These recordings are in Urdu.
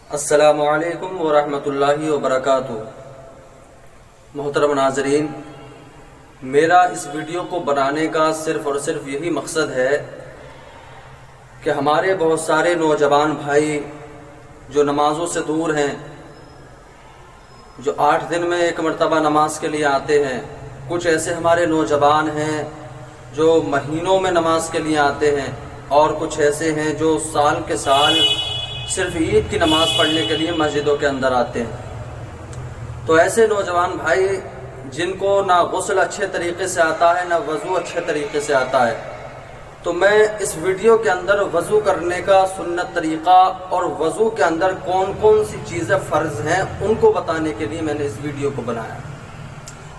السلام علیکم ورحمۃ اللہ وبرکاتہ۔ محترم ناظرین، میرا اس ویڈیو کو بنانے کا صرف اور صرف یہی مقصد ہے کہ ہمارے بہت سارے نوجوان بھائی جو نمازوں سے دور ہیں، جو 8 دن میں ایک مرتبہ نماز کے لیے آتے ہیں، کچھ ایسے ہمارے نوجوان ہیں جو مہینوں میں نماز کے لیے آتے ہیں، اور کچھ ایسے ہیں جو سال کے سال صرف عید کی نماز پڑھنے کے لیے مسجدوں کے اندر آتے ہیں۔ تو ایسے نوجوان بھائی جن کو نہ غسل اچھے طریقے سے آتا ہے، نہ وضو اچھے طریقے سے آتا ہے، تو میں اس ویڈیو کے اندر وضو کرنے کا سنت طریقہ اور وضو کے اندر کون کون سی چیزیں فرض ہیں ان کو بتانے کے لیے میں نے اس ویڈیو کو بنایا۔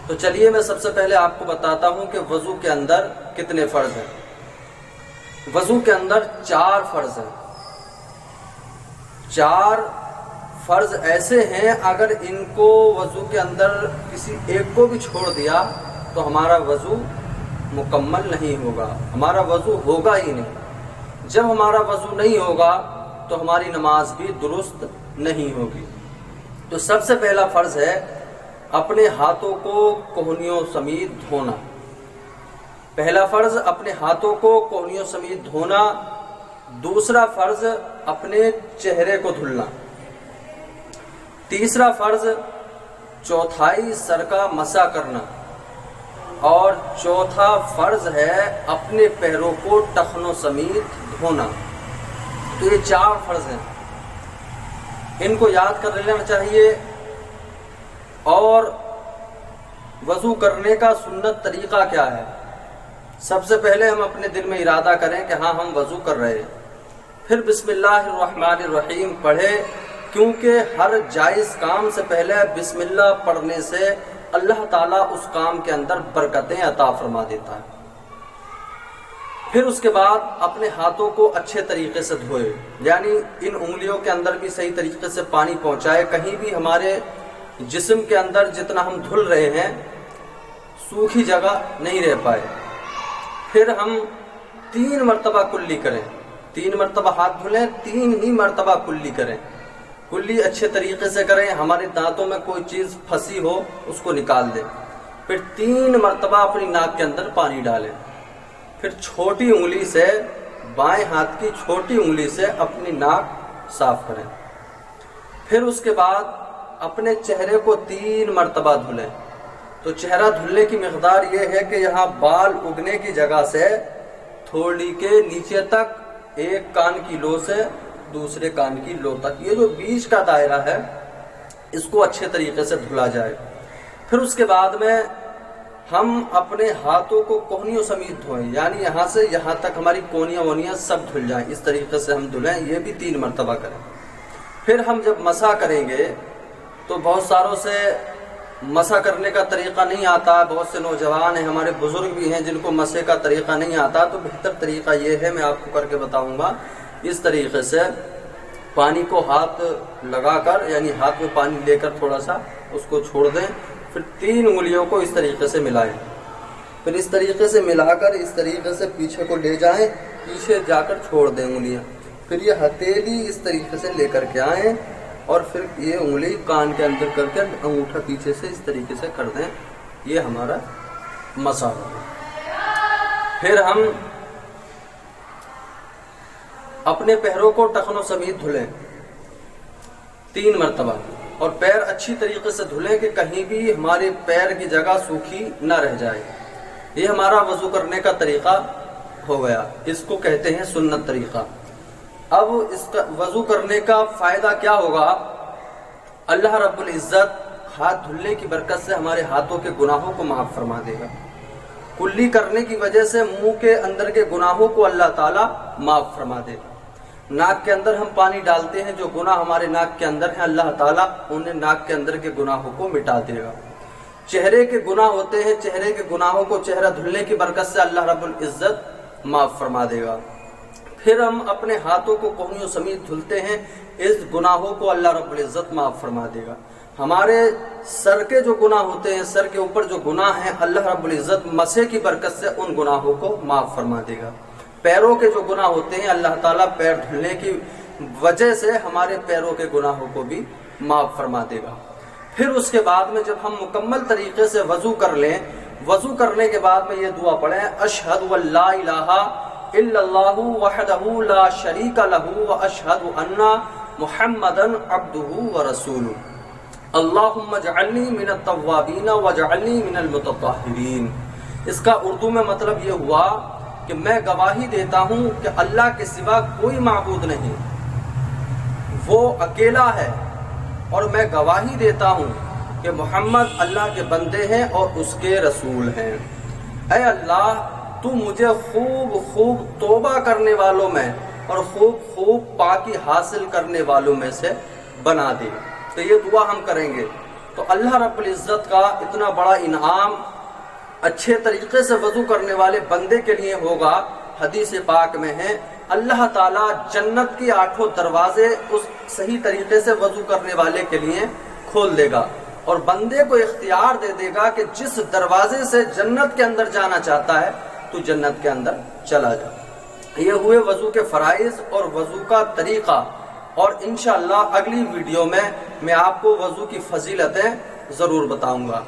تو چلیے میں سب سے پہلے آپ کو بتاتا ہوں کہ وضو کے اندر کتنے فرض ہیں۔ وضو کے اندر 4 فرض ہیں۔ 4 فرض ایسے ہیں، اگر ان کو وضو کے اندر کسی ایک کو بھی چھوڑ دیا تو ہمارا وضو مکمل نہیں ہوگا، ہمارا وضو ہوگا ہی نہیں۔ جب ہمارا وضو نہیں ہوگا تو ہماری نماز بھی درست نہیں ہوگی۔ تو سب سے پہلا فرض ہے اپنے ہاتھوں کو کوہنیوں سمیت دھونا۔ پہلا فرض اپنے ہاتھوں کو کوہنیوں سمیت دھونا۔ دوسرا فرض اپنے چہرے کو دھلنا۔ تیسرا فرض چوتھائی سر کا مسح کرنا۔ اور چوتھا فرض ہے اپنے پیروں کو ٹخنوں سمیت دھونا۔ تو یہ 4 فرض ہیں، ان کو یاد کر لینا چاہیے۔ اور وضو کرنے کا سنت طریقہ کیا ہے؟ سب سے پہلے ہم اپنے دل میں ارادہ کریں کہ ہاں ہم وضو کر رہے ہیں، پھر بسم اللہ الرحمن الرحیم پڑھے، کیونکہ ہر جائز کام سے پہلے بسم اللہ پڑھنے سے اللہ تعالیٰ اس کام کے اندر برکتیں عطا فرما دیتا ہے۔ پھر اس کے بعد اپنے ہاتھوں کو اچھے طریقے سے دھوئے، یعنی ان انگلیوں کے اندر بھی صحیح طریقے سے پانی پہنچائے، کہیں بھی ہمارے جسم کے اندر جتنا ہم دھل رہے ہیں سوکھی جگہ نہیں رہ پائے۔ پھر ہم 3 مرتبہ کلی کریں، 3 مرتبہ ہاتھ دھلیں، 3 ہی مرتبہ کلی کریں۔ کلی اچھے طریقے سے کریں، ہمارے دانتوں میں کوئی چیز پھنسی ہو اس کو نکال دیں۔ پھر 3 مرتبہ اپنی ناک کے اندر پانی ڈالیں۔ پھر چھوٹی انگلی سے، بائیں ہاتھ کی چھوٹی انگلی سے اپنی ناک صاف کریں۔ پھر اس کے بعد اپنے چہرے کو 3 مرتبہ دھلیں۔ تو چہرہ دھلنے کی مقدار یہ ہے کہ یہاں بال اگنے کی جگہ سے تھوڑی کے نیچے تک، ایک کان کی لو سے دوسرے کان کی لو تک، یہ جو بیچ کا دائرہ ہے اس کو اچھے طریقے سے دھلا جائے۔ پھر اس کے بعد میں ہم اپنے ہاتھوں کو کوہنیوں سمیت دھوئیں، یعنی یہاں سے یہاں تک ہماری کونیاں وونیاں سب دھل جائیں، اس طریقے سے ہم دھلیں، یہ بھی 3 مرتبہ کریں۔ پھر ہم جب مسح کریں گے تو بہت ساروں سے مسح کرنے کا طریقہ نہیں آتا، بہت سے نوجوان ہیں، ہمارے بزرگ بھی ہیں جن کو مسح کا طریقہ نہیں آتا۔ تو بہتر طریقہ یہ ہے، میں آپ کو کر کے بتاؤں گا، اس طریقے سے پانی کو ہاتھ لگا کر، یعنی ہاتھ میں پانی لے کر تھوڑا سا اس کو چھوڑ دیں، پھر 3 انگلیوں کو اس طریقے سے ملائیں، پھر اس طریقے سے ملا کر اس طریقے سے پیچھے کو لے جائیں، پیچھے جا کر چھوڑ دیں انگلیاں، پھر یہ ہتھیلی اس طریقے سے لے کر کے آئیں، اور پھر یہ انگلی کان کے اندر کر کے انگوٹھا پیچھے سے اس طریقے سے کر دیں، یہ ہمارا مسح ہوگا۔ پھر ہم اپنے پیروں کو ٹخنوں سمیت دھلیں 3 مرتبہ، اور پیر اچھی طریقے سے دھلیں کہ کہیں بھی ہمارے پیر کی جگہ سوکھی نہ رہ جائے۔ یہ ہمارا وضو کرنے کا طریقہ ہو گیا، اس کو کہتے ہیں سنت طریقہ۔ اب اس کا وضو کرنے کا فائدہ کیا ہوگا؟ اللہ رب العزت ہاتھ دھلنے کی برکت سے ہمارے ہاتھوں کے گناہوں کو معاف فرما دے گا۔ کلی کرنے کی وجہ سے منہ کے اندر کے گناہوں کو اللہ تعالیٰ معاف فرما دے گا۔ ناک کے اندر ہم پانی ڈالتے ہیں، جو گناہ ہمارے ناک کے اندر ہیں اللہ تعالیٰ انہیں ناک کے اندر کے گناہوں کو مٹا دے گا۔ چہرے کے گناہ ہوتے ہیں، چہرے کے گناہوں کو چہرہ دھلنے کی برکت سے اللہ رب العزت معاف فرما دے گا۔ پھر ہم اپنے ہاتھوں کو کوہنیوں سمیت دھلتے ہیں، اس گناہوں کو اللہ رب العزت معاف فرما دے گا۔ ہمارے سر کے جو گناہ ہوتے ہیں، سر کے اوپر جو گناہ ہیں، اللہ رب العزت مسح کی برکت سے ان گناہوں کو معاف فرما دے گا۔ پیروں کے جو گناہ ہوتے ہیں اللہ تعالیٰ پیر دھلنے کی وجہ سے ہمارے پیروں کے گناہوں کو بھی معاف فرما دے گا۔ پھر اس کے بعد میں جب ہم مکمل طریقے سے وضو کر لیں، وضو کرنے کے بعد میں یہ دعا پڑھیں، اشہد ان لا الہ الا اللہ وحدہ لا شریک لہ واشہد ان محمدا عبدہ ورسولہ، اللہم اجعلنی من التوابین واجعلنی من المتطہرین۔ اس کا اردو میں مطلب یہ ہوا کہ میں گواہی دیتا ہوں کہ اللہ کے سوا کوئی معبود نہیں، وہ اکیلا ہے، اور میں گواہی دیتا ہوں کہ محمد اللہ کے بندے ہیں اور اس کے رسول ہیں۔ اے اللہ تو مجھے خوب خوب توبہ کرنے والوں میں اور خوب خوب پاکی حاصل کرنے والوں میں سے بنا دے۔ تو یہ دعا ہم کریں گے تو اللہ رب العزت کا اتنا بڑا انعام اچھے طریقے سے وضو کرنے والے بندے کے لیے ہوگا۔ حدیث پاک میں ہے اللہ تعالیٰ جنت کے 8 دروازے اس صحیح طریقے سے وضو کرنے والے کے لیے کھول دے گا، اور بندے کو اختیار دے دے گا کہ جس دروازے سے جنت کے اندر جانا چاہتا ہے تو جنت کے اندر چلا جا۔ یہ ہوئے وضو کے فرائض اور وضو کا طریقہ، اور انشاءاللہ اگلی ویڈیو میں آپ کو وضو کی فضیلتیں ضرور بتاؤں گا۔